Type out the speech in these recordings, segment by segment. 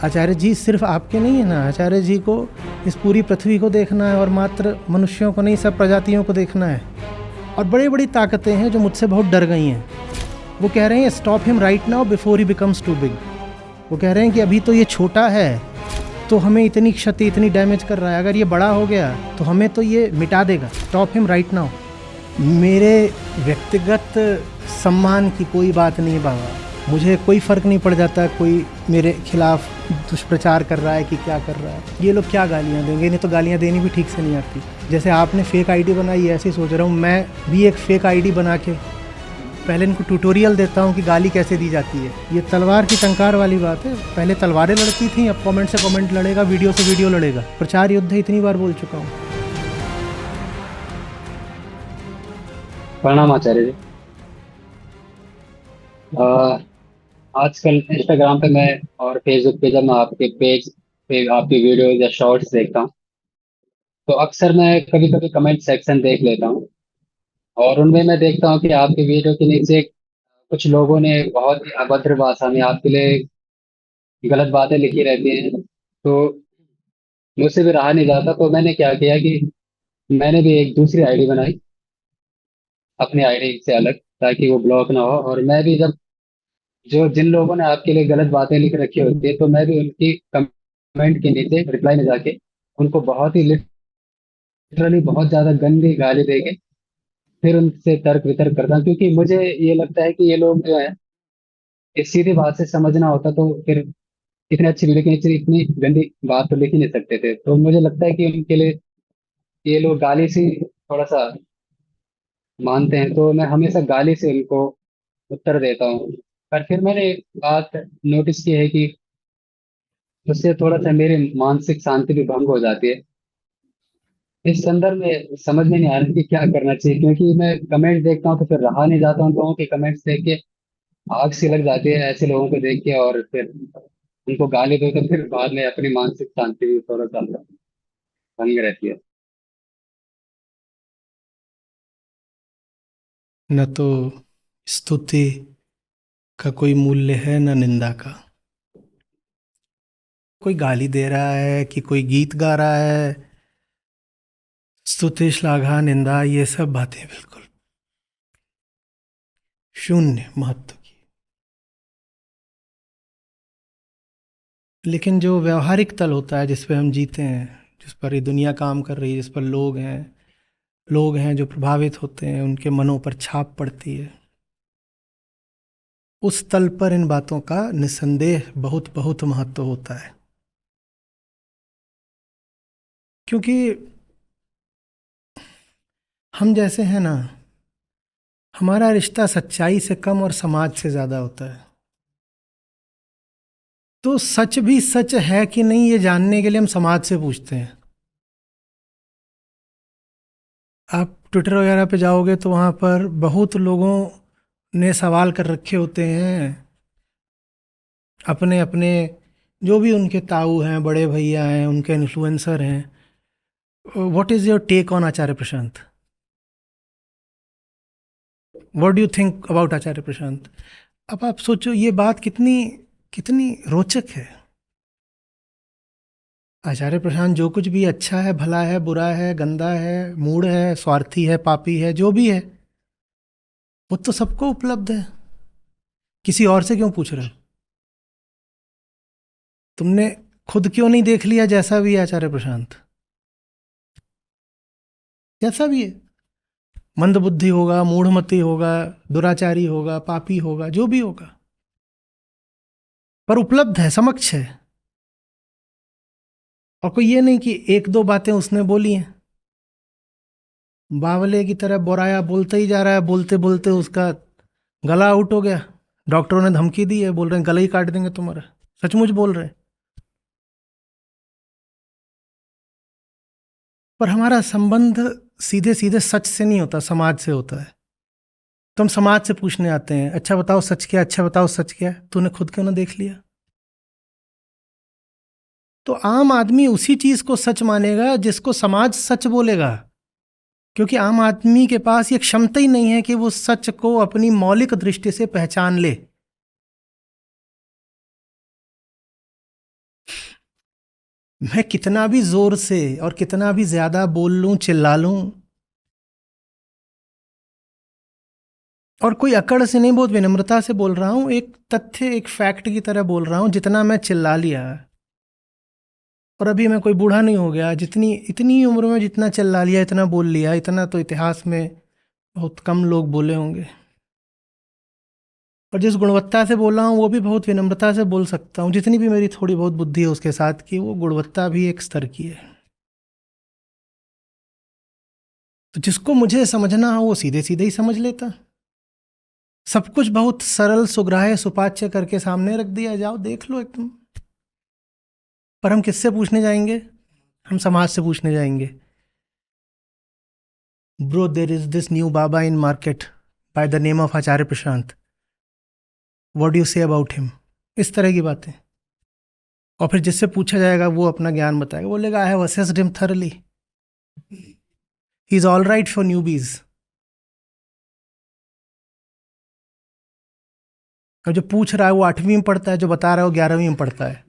आचार्य जी सिर्फ आपके नहीं है ना, आचार्य जी को इस पूरी पृथ्वी को देखना है और मात्र मनुष्यों को नहीं, सब प्रजातियों को देखना है। और बड़ी बड़ी ताकतें हैं जो मुझसे बहुत डर गई हैं। वो कह रहे हैं stop him right now before he becomes too big. वो कह रहे हैं कि अभी तो ये छोटा है, तो हमें इतनी क्षति, इतनी डैमेज कर रहा है, अगर ये बड़ा हो गया तो हमें तो ये मिटा देगा। Stop him right now. मेरे व्यक्तिगत सम्मान की कोई बात नहीं है बाबा, मुझे कोई फ़र्क नहीं पड़ जाता कोई मेरे खिलाफ दुष्प्रचार कर रहा है कि क्या कर रहा है। ये लोग क्या गालियाँ देंगे, इन्हें तो गालियाँ देनी भी ठीक से नहीं आती। जैसे आपने फेक आईडी बनाई है, ऐसे ही सोच रहा हूँ मैं भी एक फेक आईडी बना के पहले इनको ट्यूटोरियल देता हूँ कि गाली कैसे दी जाती है। ये तलवार की टंकार वाली बात है, पहले तलवारें लड़ती थी, अब कमेंट से कमेंट लड़ेगा, वीडियो से वीडियो लड़ेगा। प्रचार युद्ध इतनी बार बोल चुका हूँ। प्रणाम आचार्य जी। अ, आजकल इंस्टाग्राम पे मैं और फेसबुक पे जब मैं आपके पेज पे आपकी वीडियो या शॉर्ट्स देखता हूँ, तो अक्सर मैं कभी कभी कमेंट सेक्शन देख लेता हूँ। और उनमें मैं देखता हूँ कि आपके वीडियो के नीचे कुछ लोगों ने बहुत ही अभद्र भाषा में आपके लिए गलत बातें लिखी रहती हैं। तो मुझसे भी रहा नहीं जाता, तो मैंने क्या किया कि मैंने भी एक दूसरी आईडी बनाई, अपनी आईडी से अलग, ताकि वो ब्लॉक ना हो। और मैं भी जब जो जिन लोगों ने आपके लिए गलत बातें लिख रखी होती है, तो मैं भी उनकी कमेंट के नीचे रिप्लाई में जाके उनको बहुत ही लिटरली बहुत ज्यादा गंदी गाली देके फिर उनसे तर्क वितर्क करता हूँ, क्योंकि मुझे ये लगता है कि ये लोग जो है इस सीधी बात से समझना होता तो फिर इतने अच्छी वीडियो के नीचे इतनी गंदी बात तो लिख ही नहीं सकते थे। तो मुझे लगता है कि उनके लिए ये लोग गाली से थोड़ा सा मानते हैं, तो मैं हमेशा गाली से उनको उत्तर देता हूँ। पर फिर मैंने एक बात नोटिस की है कि उससे थोड़ा सा मेरी मानसिक शांति भी भंग हो जाती है। इस संदर्भ में समझ में नहीं आ रहा कि क्या करना चाहिए, क्योंकि मैं कमेंट देखता हूँ तो फिर रहा नहीं जाता हूँ। लोगों के कमेंट्स देख के आग सी लग जाती है ऐसे लोगों को देख के, और फिर उनको गाली दो तो फिर बाद में अपनी मानसिक शांति भी थोड़ा सा भंग रहती है। न तो स्तुति का कोई मूल्य है, न निंदा का। कोई गाली दे रहा है कि कोई गीत गा रहा है, स्तुति श्लाघा निंदा ये सब बातें बिल्कुल शून्य महत्व की। लेकिन जो व्यवहारिक तल होता है जिस पे हम जीते हैं, जिस पर ये दुनिया काम कर रही है, जिस पर लोग हैं जो प्रभावित होते हैं, उनके मनों पर छाप पड़ती है, उस तल पर इन बातों का निस्संदेह बहुत बहुत महत्व होता है। क्योंकि हम जैसे हैं ना, हमारा रिश्ता सच्चाई से कम और समाज से ज़्यादा होता है। तो सच भी सच है कि नहीं ये जानने के लिए हम समाज से पूछते हैं। आप ट्विटर वगैरह पे जाओगे तो वहाँ पर बहुत लोगों ने सवाल कर रखे होते हैं, अपने अपने जो भी उनके ताऊ हैं, बड़े भैया हैं, उनके इन्फ्लुएंसर हैं, what is your take on Acharya Prashant, what do you think about Acharya Prashant. अब आप सोचो ये बात कितनी कितनी रोचक है। आचार्य प्रशांत जो कुछ भी अच्छा है, भला है, बुरा है, गंदा है, मूढ़ है, स्वार्थी है, पापी है, जो भी है वो तो सबको उपलब्ध है। किसी और से क्यों पूछ रहे हो? तुमने खुद क्यों नहीं देख लिया जैसा भी है आचार्य प्रशांत, जैसा भी है, मंदबुद्धि होगा, मूढ़मती होगा, दुराचारी होगा, पापी होगा, जो भी होगा, पर उपलब्ध है, समक्ष है। और कोई ये नहीं कि एक दो बातें उसने बोली हैं, बावले की तरह बोराया बोलते ही जा रहा है, बोलते बोलते उसका गला आउट हो गया, डॉक्टरों ने धमकी दी है, बोल रहे हैं गला ही काट देंगे तुम्हारा। सचमुच बोल रहे हैं। पर हमारा संबंध सीधे सीधे सच से नहीं होता, समाज से होता है। तो हम समाज से पूछने आते हैं, अच्छा बताओ सच क्या, अच्छा बताओ सच क्या। तूने खुद क्यों ना देख लिया? तो आम आदमी उसी चीज को सच मानेगा जिसको समाज सच बोलेगा, क्योंकि आम आदमी के पास ये क्षमता ही नहीं है कि वो सच को अपनी मौलिक दृष्टि से पहचान ले। मैं कितना भी जोर से और कितना भी ज्यादा बोल लूं, चिल्ला लूं, और कोई अकड़ से नहीं, बहुत विनम्रता से बोल रहा हूं, एक तथ्य, एक फैक्ट की तरह बोल रहा हूं, जितना मैं चिल्ला लिया, और अभी मैं कोई बूढ़ा नहीं हो गया, जितनी इतनी उम्र में जितना चिल्ला लिया, इतना बोल लिया, इतना तो इतिहास में बहुत कम लोग बोले होंगे। और जिस गुणवत्ता से बोल रहा हूँ वो भी बहुत विनम्रता से बोल सकता हूँ, जितनी भी मेरी थोड़ी बहुत बुद्धि है उसके साथ की, वो गुणवत्ता भी एक स्तर की है। तो जिसको मुझे समझना हो वो सीधे सीधे ही समझ लेता। सब कुछ बहुत सरल, सुग्राह्य, सुपाच्य करके सामने रख दिया, जाओ देख लो एकदम। पर हम किससे पूछने जाएंगे? हम समाज से पूछने जाएंगे। Bro, there is this new Baba in market by the name of Acharya Prashant, what do you say about him? इस तरह की बातें। और फिर जिससे पूछा जाएगा वो अपना ज्ञान बताएगा, बोलेगा I have assessed him thoroughly, he is all right for newbies. और जो पूछ रहा है वो 8वीं में पढ़ता है, जो बता रहा है वो 11वीं में पढ़ता है।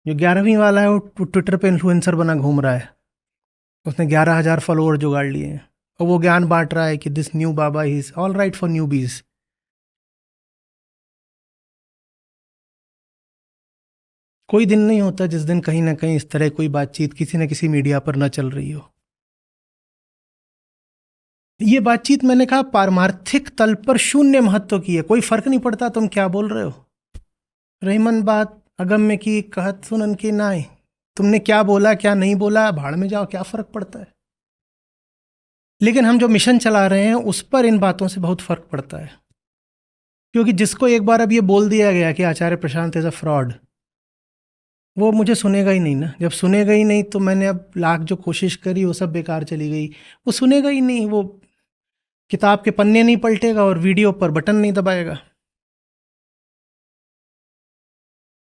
जो 11वीं वाला है वो ट्विटर पे इन्फ्लुएंसर बना घूम रहा है, उसने 11,000 फॉलोअर जुगाड़ लिए हैं, और वो ज्ञान बांट रहा है कि this new Baba is all right for newbies. कोई दिन नहीं होता जिस दिन कहीं ना कहीं इस तरह कोई बातचीत किसी न किसी मीडिया पर न चल रही हो। ये बातचीत, मैंने कहा, पारमार्थिक तल पर शून्य महत्व की है। कोई फर्क नहीं पड़ता तुम क्या बोल रहे हो। रहीमन बात अगम्य की कहत सुनन की नाई, तुमने क्या बोला क्या नहीं बोला, भाड़ में जाओ, क्या फर्क पड़ता है। लेकिन हम जो मिशन चला रहे हैं उस पर इन बातों से बहुत फर्क पड़ता है, क्योंकि जिसको एक बार अब ये बोल दिया गया कि आचार्य प्रशांत इज अ फ्रॉड, वो मुझे सुनेगा ही नहीं ना। जब सुनेगा ही नहीं तो मैंने अब लाख जो कोशिश करी वो सब बेकार चली गई। वो सुनेगा ही नहीं, वो किताब के पन्ने नहीं पलटेगा और वीडियो पर बटन नहीं दबाएगा।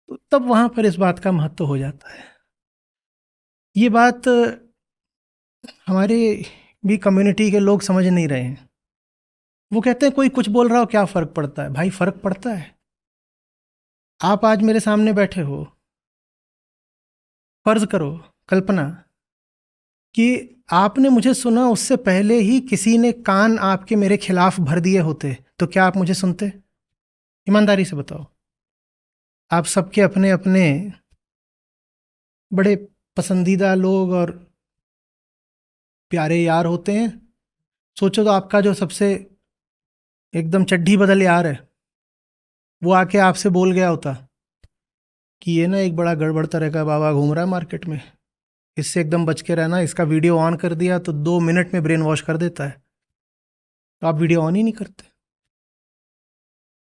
तो तब वहां पर इस बात का महत्व हो जाता है। ये बात हमारे भी कम्युनिटी के लोग समझ नहीं रहे हैं। वो कहते हैं कोई कुछ बोल रहा हो क्या फ़र्क पड़ता है। भाई फ़र्क पड़ता है। आप आज मेरे सामने बैठे हो, फ़र्ज़ करो, कल्पना कि आपने मुझे सुना, उससे पहले ही किसी ने कान आपके मेरे खिलाफ भर दिए होते, तो क्या आप मुझे सुनते? ईमानदारी से बताओ। आप सबके अपने अपने बड़े पसंदीदा लोग और प्यारे यार होते हैं। सोचो तो आपका जो सबसे एकदम चड्ढी बदल यार है, वो आके आपसे बोल गया होता कि ये ना एक बड़ा गड़बड़ तरह का बाबा घूम रहा है मार्केट में, इससे एकदम बच के रहना, इसका वीडियो ऑन कर दिया तो 2 मिनट में ब्रेन वॉश कर देता है। तो आप वीडियो ऑन ही नहीं करते,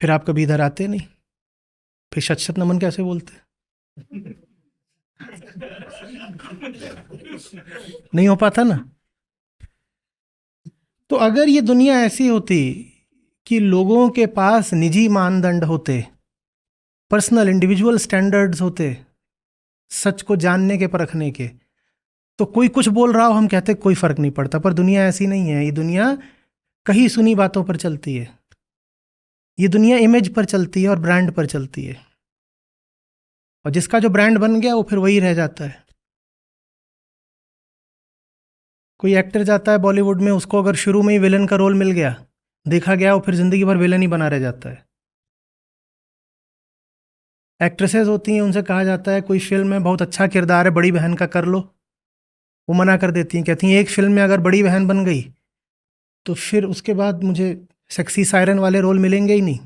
फिर आप कभी इधर आते नहीं, फिर शत शत नमन कैसे बोलते? नहीं हो पाता ना। तो अगर ये दुनिया ऐसी होती कि लोगों के पास निजी मानदंड होते, पर्सनल इंडिविजुअल स्टैंडर्ड्स होते सच को जानने के, परखने के, तो कोई कुछ बोल रहा हो हम कहते कोई फर्क नहीं पड़ता। पर दुनिया ऐसी नहीं है। ये दुनिया कहीं सुनी बातों पर चलती है। ये दुनिया इमेज पर चलती है और ब्रांड पर चलती है, और जिसका जो ब्रांड बन गया वो फिर वही रह जाता है। कोई एक्टर जाता है बॉलीवुड में, उसको अगर शुरू में ही विलन का रोल मिल गया, देखा गया, वो फिर जिंदगी भर विलन ही बना रह जाता है। एक्ट्रेसेस होती हैं, उनसे कहा जाता है कोई फिल्म में बहुत अच्छा किरदार है, बड़ी बहन का कर लो, वो मना कर देती हैं, कहती हैं एक फिल्म में अगर बड़ी बहन बन गई तो फिर उसके बाद मुझे सेक्सी सायरन वाले रोल मिलेंगे ही नहीं,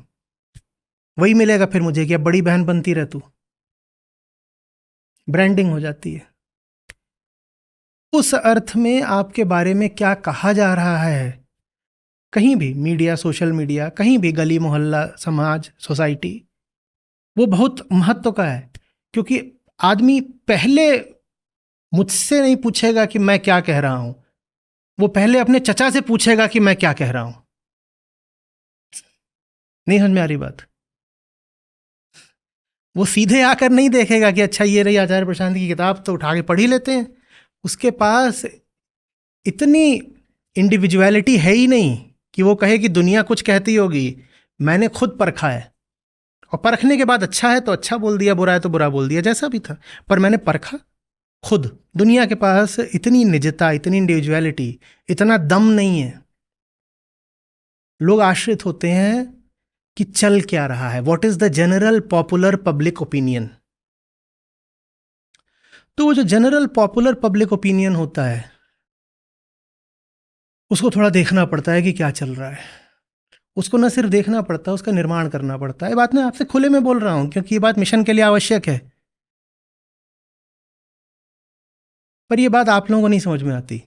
वही मिलेगा फिर मुझे कि अब बड़ी बहन बनती रह तू। ब्रांडिंग हो जाती है। उस अर्थ में आपके बारे में क्या कहा जा रहा है, कहीं भी मीडिया, सोशल मीडिया, कहीं भी गली मोहल्ला, समाज, सोसाइटी, वो बहुत महत्व का है। क्योंकि आदमी पहले मुझसे नहीं पूछेगा कि मैं क्या कह रहा हूं, वो पहले अपने चचा से पूछेगा कि मैं क्या कह रहा हूं। नहीं समझ में आ रही बात? वो सीधे आकर नहीं देखेगा कि अच्छा ये रही आचार्य प्रशांत की किताब, तो उठा के पढ़ ही लेते हैं। उसके पास इतनी इंडिविजुअलिटी है ही नहीं कि वो कहे कि दुनिया कुछ कहती होगी। मैंने खुद परखा है और परखने के बाद अच्छा है तो अच्छा बोल दिया, बुरा है तो बुरा बोल दिया, जैसा भी था। पर मैंने परखा खुद। दुनिया के पास इतनी निजता, इतनी इंडिविजुअलिटी, इतना दम नहीं है। लोग आश्रित होते हैं कि चल क्या रहा है, what is the general popular public opinion. तो वो जो जनरल पॉपुलर पब्लिक ओपिनियन होता है, उसको थोड़ा देखना पड़ता है कि क्या चल रहा है। उसको न सिर्फ देखना पड़ता है, उसका निर्माण करना पड़ता है। ये बात मैं आपसे खुले में बोल रहा हूं क्योंकि ये बात मिशन के लिए आवश्यक है। पर ये बात आप लोगों को नहीं समझ में आती।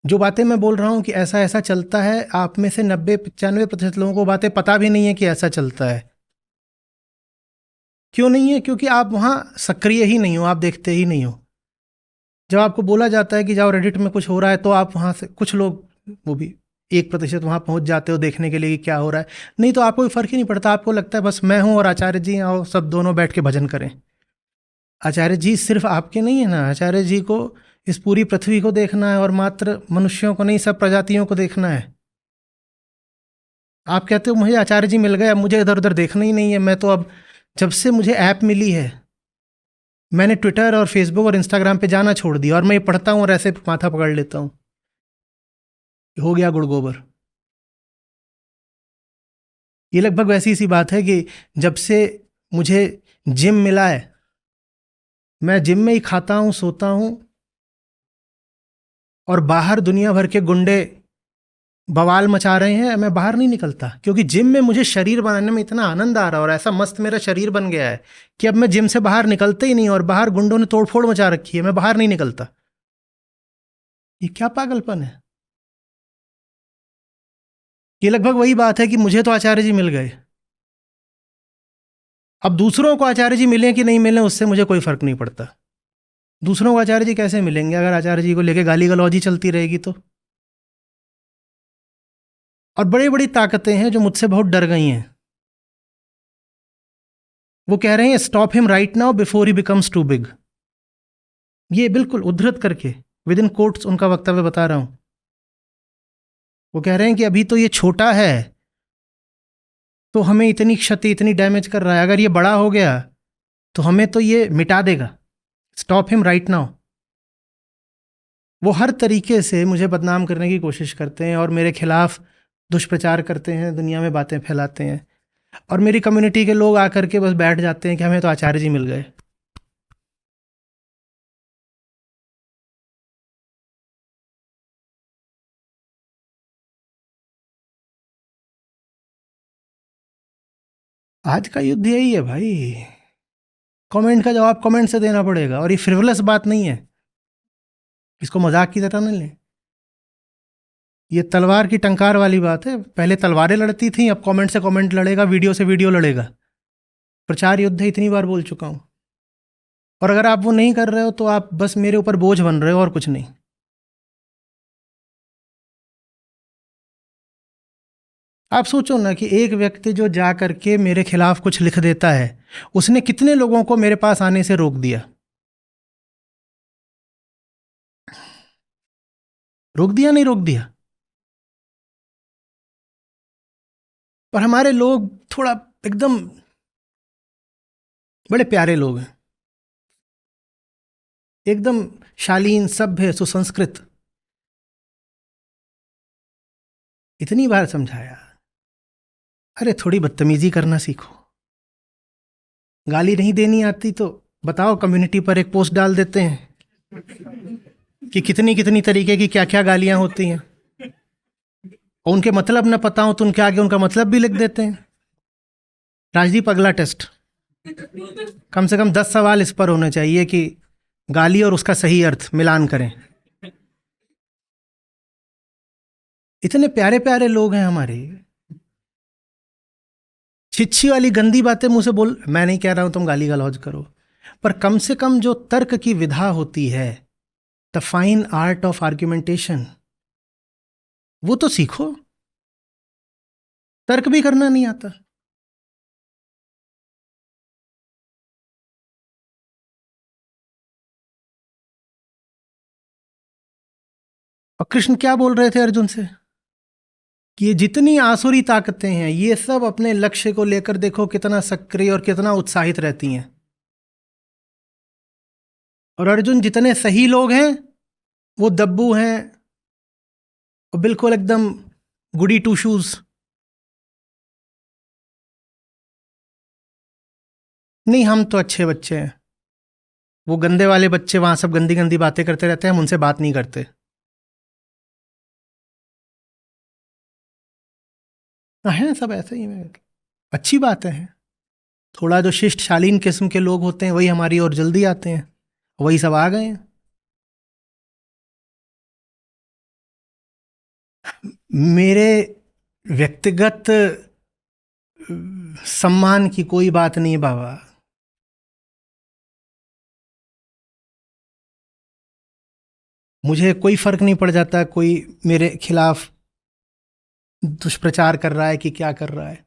जो बातें मैं बोल रहा हूं कि ऐसा ऐसा चलता है, आप में से 90-95% लोगों को बातें पता भी नहीं है कि ऐसा चलता है। क्यों नहीं है? क्योंकि आप वहां सक्रिय ही नहीं हो, आप देखते ही नहीं हो। जब आपको बोला जाता है कि जाओ रेडिट में कुछ हो रहा है, तो आप वहां से, कुछ लोग, वो भी 1% वहां पहुंच जाते हो देखने के लिए कि क्या हो रहा है। नहीं तो आपको कोई फर्क ही नहीं पड़ता। आपको लगता है बस मैं हूं और आचार्य जी आओ सब दोनों बैठ के भजन करें। आचार्य जी सिर्फ आपके नहीं है ना, आचार्य जी को इस पूरी पृथ्वी को देखना है और मात्र मनुष्यों को नहीं, सब प्रजातियों को देखना है। आप कहते हो मुझे आचार्य जी मिल गए, अब मुझे इधर उधर देखना ही नहीं है। मैं तो अब, जब से मुझे ऐप मिली है, मैंने ट्विटर और फेसबुक और इंस्टाग्राम पे जाना छोड़ दिया और मैं ये पढ़ता हूँ और ऐसे माथा पकड़ लेता हूँ, हो गया गुड़ गोबर। ये लगभग वैसी सी बात है कि जब से मुझे जिम मिला है, मैं जिम में ही खाता हूँ, सोता हूँ, और बाहर दुनिया भर के गुंडे बवाल मचा रहे हैं, मैं बाहर नहीं निकलता क्योंकि जिम में मुझे शरीर बनाने में इतना आनंद आ रहा है और ऐसा मस्त मेरा शरीर बन गया है कि अब मैं जिम से बाहर निकलता ही नहीं। और बाहर गुंडों ने तोड़फोड़ मचा रखी है, मैं बाहर नहीं निकलता। ये क्या पागलपन है? ये लगभग वही बात है कि मुझे तो आचार्य जी मिल गए, अब दूसरों को आचार्य जी मिले कि नहीं मिले उससे मुझे कोई फर्क नहीं पड़ता। दूसरों को आचार्य जी कैसे मिलेंगे अगर आचार्य जी को लेके गाली गलौजी चलती रहेगी तो? और बड़ी बड़ी ताकतें हैं जो मुझसे बहुत डर गई हैं। वो कह रहे हैं stop him right now before he becomes too big. ये बिल्कुल उद्धृत करके विद इन कोट्स उनका वक्तव्य बता रहा हूं। वो कह रहे हैं कि अभी तो ये छोटा है, तो हमें इतनी क्षति, इतनी डैमेज कर रहा है, अगर ये बड़ा हो गया तो हमें तो ये मिटा देगा। Stop him right now. वो हर तरीके से मुझे बदनाम करने की कोशिश करते हैं और मेरे खिलाफ दुष्प्रचार करते हैं, दुनिया में बातें फैलाते हैं। और मेरी कम्युनिटी के लोग आकर के बस बैठ जाते हैं कि हमें तो आचार्य जी मिल गए। आज का युद्ध यही है भाई। कमेंट का जवाब कमेंट से देना पड़ेगा। और ये फ्रिवलस बात नहीं है, इसको मजाक की तरह न लें। ये तलवार की टंकार वाली बात है। पहले तलवारें लड़ती थी, अब कमेंट से कमेंट लड़ेगा, वीडियो से वीडियो लड़ेगा। प्रचार युद्ध है, इतनी बार बोल चुका हूं। और अगर आप वो नहीं कर रहे हो तो आप बस मेरे ऊपर बोझ बन रहे हो और कुछ नहीं। आप सोचो ना कि एक व्यक्ति जो जा करके मेरे खिलाफ कुछ लिख देता है, उसने कितने लोगों को मेरे पास आने से रोक दिया। रोक दिया नहीं रोक दिया? पर हमारे लोग थोड़ा एकदम बड़े प्यारे लोग हैं, एकदम शालीन, सभ्य, सुसंस्कृत। इतनी बार समझाया, अरे थोड़ी बदतमीजी करना सीखो। गाली नहीं देनी आती तो बताओ, कम्युनिटी पर एक पोस्ट डाल देते हैं कि कितनी कितनी तरीके की क्या क्या गालियां होती हैं, और उनके मतलब ना पता हो तो उनके आगे उनका मतलब भी लिख देते हैं। राजदीप, अगला टेस्ट कम से कम 10 सवाल इस पर होने चाहिए कि गाली और उसका सही अर्थ मिलान करें। इतने प्यारे प्यारे लोग हैं हमारे, छिछी वाली गंदी बातें मुंह से बोल, मैं नहीं कह रहा हूं तुम गाली गलौज करो, पर कम से कम जो तर्क की विधा होती है, the fine art of argumentation, वो तो सीखो। तर्क भी करना नहीं आता। और कृष्ण क्या बोल रहे थे अर्जुन से? कि ये जितनी आसुरी ताकतें हैं ये सब अपने लक्ष्य को लेकर देखो कितना सक्रिय और कितना उत्साहित रहती हैं। और अर्जुन जितने सही लोग हैं वो दब्बू हैं और बिल्कुल एकदम गुडी टू शूज। नहीं, हम तो अच्छे बच्चे हैं। वो गंदे वाले बच्चे वहां सब गंदी गंदी बातें करते रहते हैं, हम उनसे बात नहीं करते। हैं सब ऐसे ही हैं। अच्छी बात है। थोड़ा जो शिष्ट शालीन किस्म के लोग होते हैं वही हमारी ओर जल्दी आते हैं, वही सब आ गए हैं। मेरे व्यक्तिगत सम्मान की कोई बात नहीं बाबा। मुझे कोई फर्क नहीं पड़ जाता कोई मेरे खिलाफ दुष्प्रचार कर रहा है कि क्या कर रहा है।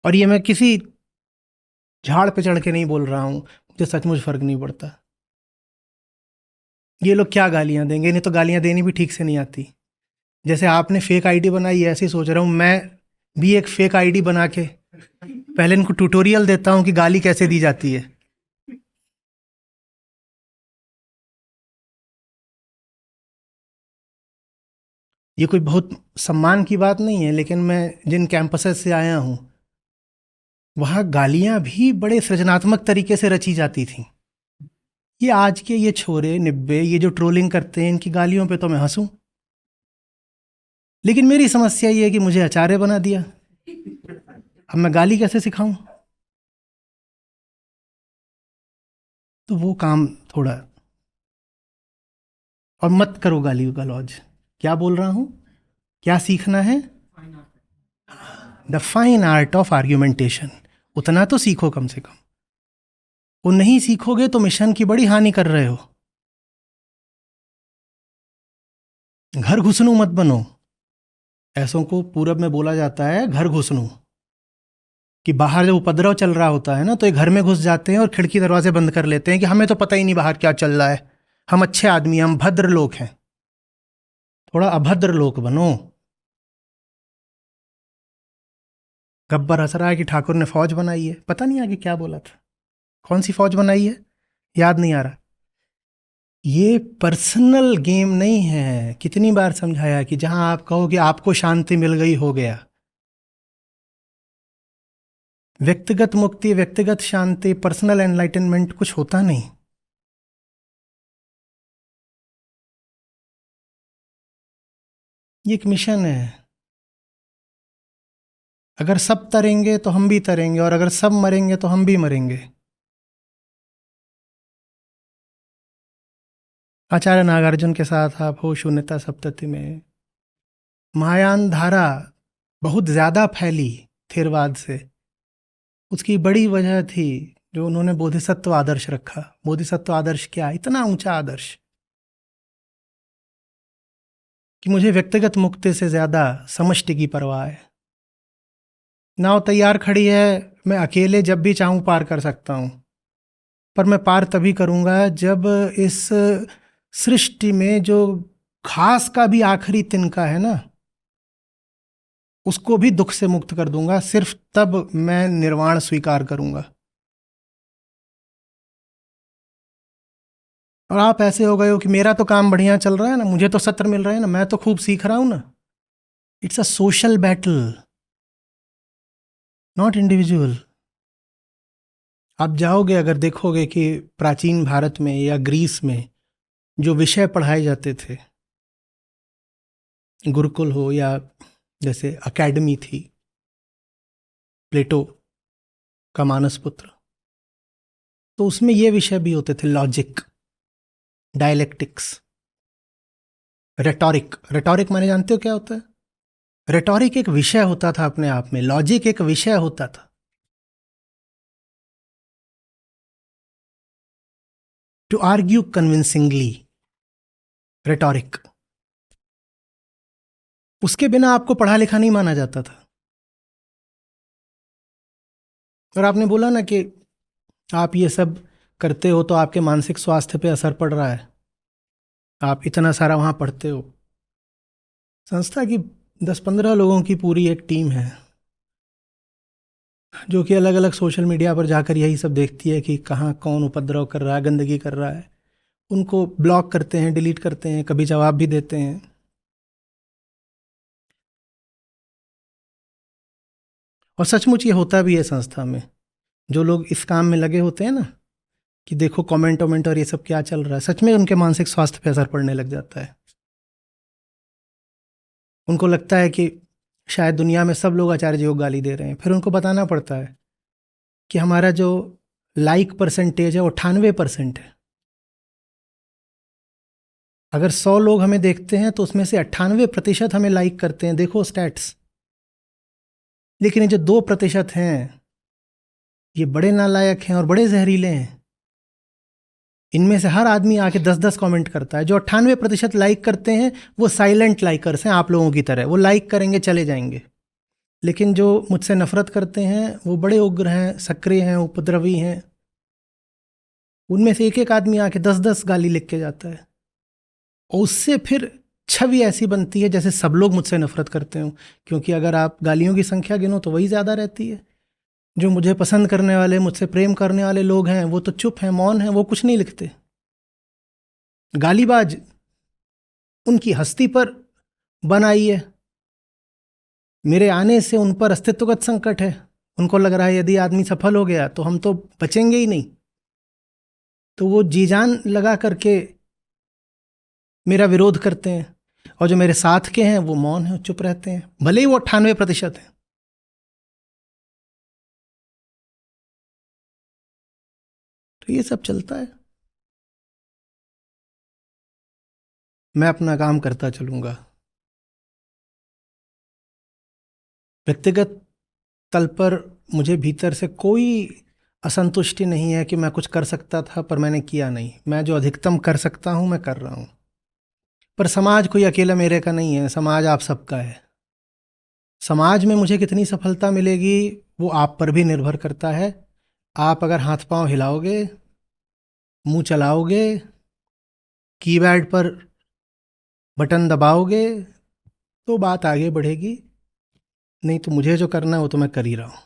और ये मैं किसी झाड़ पे चढ़ के नहीं बोल रहा हूं, मुझे सचमुच फर्क नहीं पड़ता। ये लोग क्या गालियां देंगे, इन्हें तो गालियां देनी भी ठीक से नहीं आती। जैसे आपने फेक आईडी बनाई है, ऐसे ही सोच रहा हूं मैं भी एक फेक आईडी बना के पहले इनको ट्यूटोरियल देता हूं कि गाली कैसे दी जाती है। ये कोई बहुत सम्मान की बात नहीं है, लेकिन मैं जिन कैंपसेस से आया हूं वहां गालियां भी बड़े सृजनात्मक तरीके से रची जाती थी। ये आज के ये छोरे निब्बे ये जो ट्रोलिंग करते हैं इनकी गालियों पे तो मैं हंसूं, लेकिन मेरी समस्या ये है कि मुझे आचार्य बना दिया। अब मैं गाली कैसे सिखाऊं? तो वो काम थोड़ा। और मत करो गाली गलौज। क्या बोल रहा हूं? क्या सीखना है? The fine art of argumentation. उतना तो सीखो कम से कम। वो नहीं सीखोगे तो मिशन की बड़ी हानि कर रहे हो। घर घुसनू मत बनो। ऐसों को पूरब में बोला जाता है घर घुसनू, कि बाहर जब उपद्रव चल रहा होता है ना तो ये घर में घुस जाते हैं और खिड़की दरवाजे बंद कर लेते हैं कि हमें तो पता ही नहीं बाहर क्या चल रहा है, हम अच्छे आदमी हैं, हम भद्र लोग हैं। थोड़ा अभद्र लोग बनो। गब्बर हंस रहा है कि ठाकुर ने फौज बनाई है, पता नहीं आगे क्या बोला था, कौन सी फौज बनाई है याद नहीं आ रहा। ये पर्सनल गेम नहीं है। कितनी बार समझाया कि जहां आप कहो कि आपको शांति मिल गई हो गया। व्यक्तिगत मुक्ति, व्यक्तिगत शांति, पर्सनल एनलाइटनमेंट कुछ होता नहीं। ये एक मिशन है। अगर सब तरेंगे तो हम भी तरेंगे, और अगर सब मरेंगे तो हम भी मरेंगे। आचार्य नागार्जुन के साथ आप हो शून्यता सप्तति में। महायान धारा बहुत ज्यादा फैली थेरवाद से। उसकी बड़ी वजह थी जो उन्होंने बोधिसत्व आदर्श रखा। बोधिसत्व आदर्श क्या? इतना ऊंचा आदर्श कि मुझे व्यक्तिगत मुक्ति से ज्यादा समष्टि की परवाह है। नाव तैयार खड़ी है, मैं अकेले जब भी चाहूं पार कर सकता हूं, पर मैं पार तभी करूंगा जब इस सृष्टि में जो घास का भी आखिरी तिनका है ना उसको भी दुख से मुक्त कर दूंगा। सिर्फ तब मैं निर्वाण स्वीकार करूंगा। और आप ऐसे हो गए हो कि मेरा तो काम बढ़िया चल रहा है ना, मुझे तो सत्र मिल रहे हैं ना, मैं तो खूब सीख रहा हूं ना। It's a social battle, not individual. आप जाओगे अगर देखोगे कि प्राचीन भारत में या ग्रीस में जो विषय पढ़ाए जाते थे, गुरुकुल हो या जैसे अकेडमी थी, प्लेटो का मानस पुत्र, तो उसमें ये विषय भी होते थे, लॉजिक, डायलेक्टिक्स, रेटोरिक। रेटोरिक माने जानते हो क्या होता है? रेटोरिक एक विषय होता था अपने आप में, लॉजिक एक विषय होता था। To argue convincingly, rhetoric. उसके बिना आपको पढ़ा लिखा नहीं माना जाता था। और आपने बोला ना कि आप ये सब करते हो तो आपके मानसिक स्वास्थ्य पे असर पड़ रहा है। आप इतना सारा वहाँ पढ़ते हो। संस्था की 10-15 लोगों की पूरी एक टीम है जो कि अलग अलग सोशल मीडिया पर जाकर यही सब देखती है कि कहाँ कौन उपद्रव कर रहा है, गंदगी कर रहा है। उनको ब्लॉक करते हैं, डिलीट करते हैं, कभी जवाब भी देते हैं। और सचमुच ये होता भी है संस्था में। जो लोग इस काम में लगे होते हैं ना, कि देखो कमेंट वमेंट और ये सब क्या चल रहा है, सच में उनके मानसिक स्वास्थ्य पे असर पड़ने लग जाता है। उनको लगता है कि शायद दुनिया में सब लोग आचार्य जी को गाली दे रहे हैं। फिर उनको बताना पड़ता है कि हमारा जो लाइक परसेंटेज है वो 98% है। अगर 100 लोग हमें देखते हैं तो उसमें से 98% हमें लाइक करते हैं, देखो स्टैट्स। लेकिन ये जो 2% हैं, ये बड़े नालायक हैं और बड़े जहरीले हैं। इनमें से हर आदमी आके 10-10 कमेंट करता है। जो 98% लाइक करते हैं वो साइलेंट लाइकर्स हैं, आप लोगों की तरह। वो लाइक करेंगे, चले जाएंगे। लेकिन जो मुझसे नफरत करते हैं वो बड़े उग्र हैं, सक्रिय हैं, उपद्रवी हैं। उनमें से एक एक आदमी आके 10-10 गाली लिख के जाता है। और उससे फिर छवि ऐसी बनती है जैसे सब लोग मुझसे नफरत करते हो। क्योंकि अगर आप गालियों की संख्या गिनो तो वही ज़्यादा रहती है। जो मुझे पसंद करने वाले, मुझसे प्रेम करने वाले लोग हैं, वो तो चुप हैं, मौन हैं, वो कुछ नहीं लिखते। गालीबाज उनकी हस्ती पर बन आई है। मेरे आने से उन पर अस्तित्वगत संकट है। उनको लग रहा है यदि आदमी सफल हो गया तो हम तो बचेंगे ही नहीं। तो वो जी जान लगा करके मेरा विरोध करते हैं। और जो मेरे साथ के हैं वो मौन हैं, चुप रहते हैं, भले ही वो 98% है। तो ये सब चलता है। मैं अपना काम करता चलूंगा। व्यक्तिगत तल पर मुझे भीतर से कोई असंतुष्टि नहीं है कि मैं कुछ कर सकता था पर मैंने किया नहीं। मैं जो अधिकतम कर सकता हूं मैं कर रहा हूं। पर समाज कोई अकेला मेरे का नहीं है, समाज आप सबका है। समाज में मुझे कितनी सफलता मिलेगी वो आप पर भी निर्भर करता है। आप अगर हाथ पांव हिलाओगे, मुंह चलाओगे, कीपैड पर बटन दबाओगे तो बात आगे बढ़ेगी। नहीं तो मुझे जो करना है वो तो मैं कर ही रहा हूं।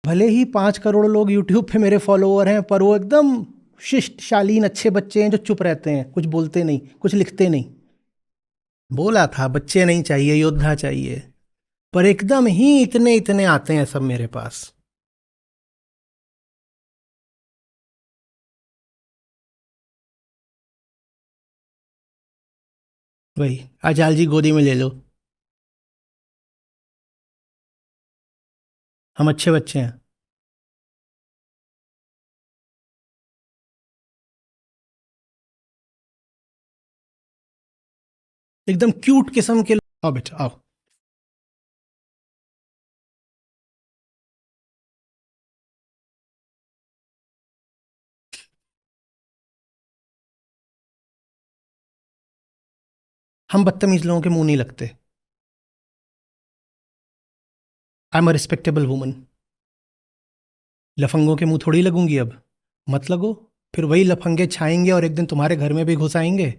भले ही 5 करोड़ लोग यूट्यूब पे मेरे फॉलोअर हैं पर वो एकदम शिष्ट शालीन अच्छे बच्चे हैं जो चुप रहते हैं, कुछ बोलते नहीं, कुछ लिखते नहीं। बोला था बच्चे नहीं चाहिए, योद्धा चाहिए। पर एकदम ही इतने इतने आते हैं सब मेरे पास। वही आचार्य जी गोदी में ले लो, हम अच्छे बच्चे हैं। एकदम क्यूट किस्म के। आओ बेटा आओ। हम बदतमीज लोगों के मुंह नहीं लगते। I am a respectable woman. लफंगों के मुंह थोड़ी लगूंगी अब। मत लगो। फिर वही लफंगे छाएंगे और एक दिन तुम्हारे घर में भी घुस आएंगे।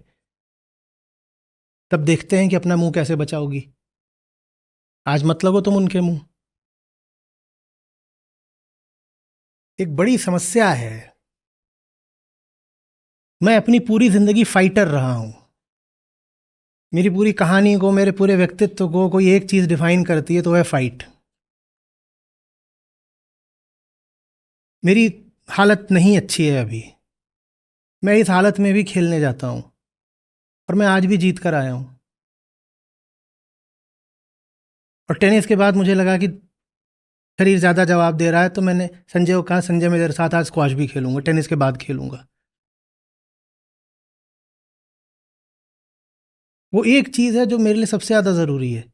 तब देखते हैं कि अपना मुंह कैसे बचाओगी। आज मत लगो तुम उनके मुंह। एक बड़ी समस्या है। मैं अपनी पूरी जिंदगी फाइटर रहा हूं। मेरी पूरी कहानी को, मेरे पूरे व्यक्तित्व को कोई एक चीज डिफाइन करती है तो वह फाइट। मेरी हालत नहीं अच्छी है अभी। मैं इस हालत में भी खेलने जाता हूं और मैं आज भी जीत कर आया हूं। और टेनिस के बाद मुझे लगा कि शरीर ज़्यादा जवाब दे रहा है तो मैंने संजय को कहा, संजय मैं तेरे साथ आज स्क्वॉश भी खेलूंगा, टेनिस के बाद खेलूंगा। वो एक चीज़ है जो मेरे लिए सबसे ज़्यादा ज़रूरी है।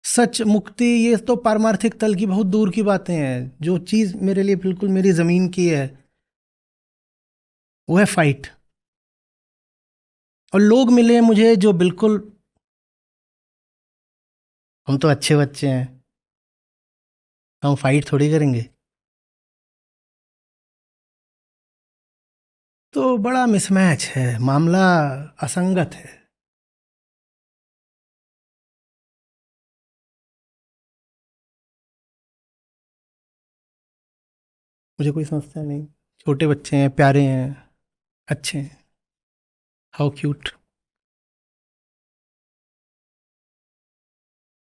सच, मुक्ति, ये तो पारमार्थिक तल की बहुत दूर की बातें हैं। जो चीज़ मेरे लिए बिल्कुल मेरी ज़मीन की है वो है फाइट। और लोग मिले मुझे जो बिल्कुल, हम तो अच्छे बच्चे हैं, हम फाइट थोड़ी करेंगे। तो बड़ा मिसमैच है, मामला असंगत है। मुझे कोई समस्या नहीं, छोटे बच्चे हैं, प्यारे हैं, अच्छे हैं। How cute.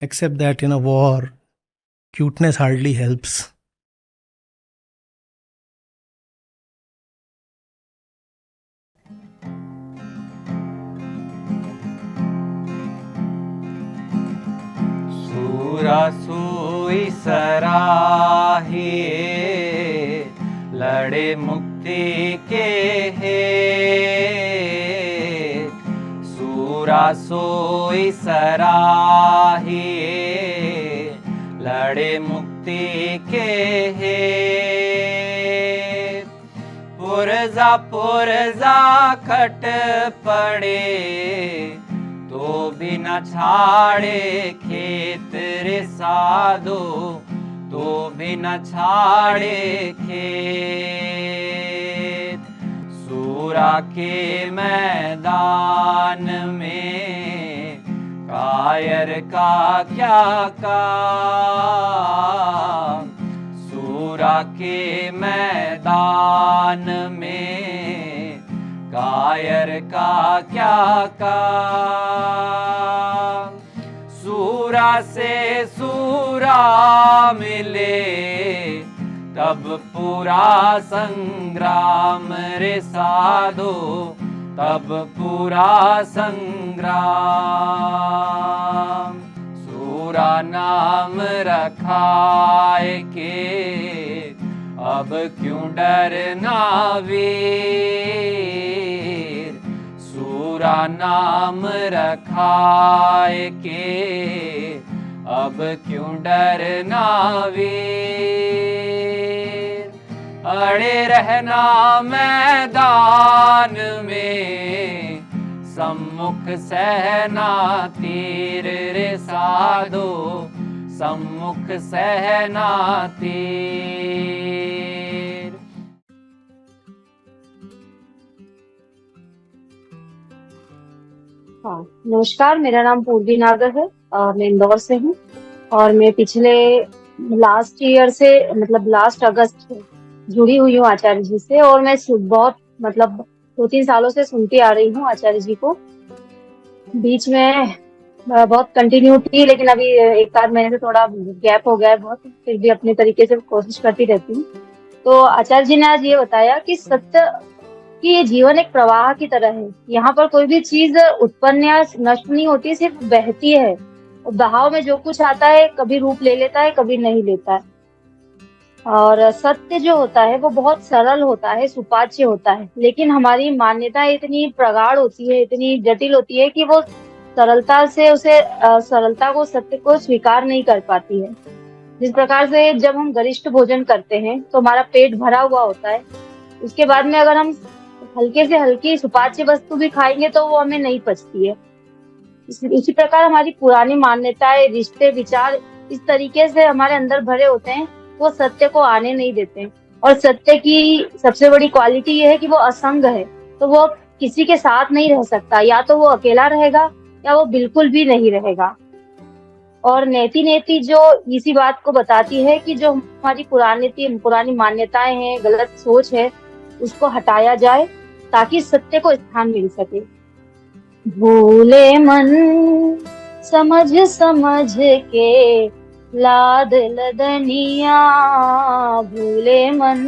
Except that in a war cuteness hardly helps. सूरा सोई सराही लड़े मुक्ति के हे, सूरा सोई सराही लड़े मुक्ति के हे, पुरजा खट पड़े तो भी न छाड़े खेत रे साधो, तो भी न छाड़े खेत। सूरा के मैदान में कायर का क्या काम, सूरा के मैदान में कायर का क्या काम। सूरा से सूरा मिले तब पूरा संग्राम रे साधो, तब पूरा संग्राम। सूरा नाम रखाए के अब क्यों डरना वीर, सूरा नाम रखाए के अब क्यों डरना वीर। अड़े रहना मैदान में सम्मुख सहना तीर रे साधो, सम्मुख सहना तीर। हाँ, नमस्कार, मेरा नाम पूर्वी नागर है और मैं इंदौर से हूँ। और मैं पिछले लास्ट ईयर से मतलब लास्ट अगस्त जुड़ी हुई हूँ आचार्य जी से, और मैं बहुत मतलब 2-3 सालों से सुनती आ रही हूँ आचार्य जी को। बीच में बहुत कंटिन्यू थी, लेकिन अभी 1-8 महीने से थोड़ा गैप हो गया है बहुत, फिर भी अपने तरीके से कोशिश करती रहती हूँ। तो आचार्य जी ने आज ये बताया कि सत्य कि ये जीवन एक प्रवाह की तरह है। यहाँ पर कोई भी चीज उत्पन्न या नष्ट नहीं होती, सिर्फ बहती है। और बहाव में जो कुछ आता है कभी रूप ले लेता है, कभी नहीं लेता है। और सत्य जो होता है वो बहुत सरल होता है, सुपाच्य होता है, लेकिन हमारी मान्यता इतनी प्रगाढ़ होती है, इतनी जटिल होती है कि वो सरलता से सरलता को, सत्य को स्वीकार नहीं कर पाती है। जिस प्रकार से जब हम गरिष्ठ भोजन करते हैं तो हमारा पेट भरा हुआ होता है, उसके बाद में अगर हम हल्के से हल्की सुपाच्य वस्तु भी खाएंगे तो वो हमें नहीं पचती है। इसी प्रकार हमारी पुरानी मान्यताएं, रिश्ते, विचार इस तरीके से हमारे अंदर भरे होते हैं, वो सत्य को आने नहीं देते। और सत्य की सबसे बड़ी क्वालिटी ये है कि वो असंग है, तो वो किसी के साथ नहीं रह सकता। या तो वो अकेला रहेगा या वो बिल्कुल भी नहीं रहेगा। और नेति जो इसी बात को बताती है कि जो हमारी पुरानी मान्यताएं हैं, गलत सोच है, उसको हटाया जाए ताकि सत्य को स्थान मिल सके। भूले मन समझ समझ के लाद लदनिया, भूले मन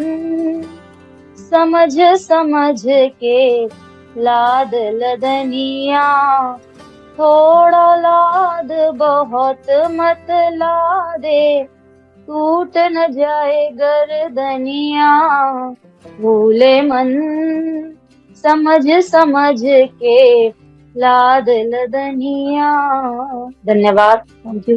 समझ समझ के लाद लदनिया, थोड़ा लाद बहुत मत लादे, टूट न जाए गर्दनिया। भूले मन समझ समझ के लाद लदनिया। धन्यवाद। Thank you.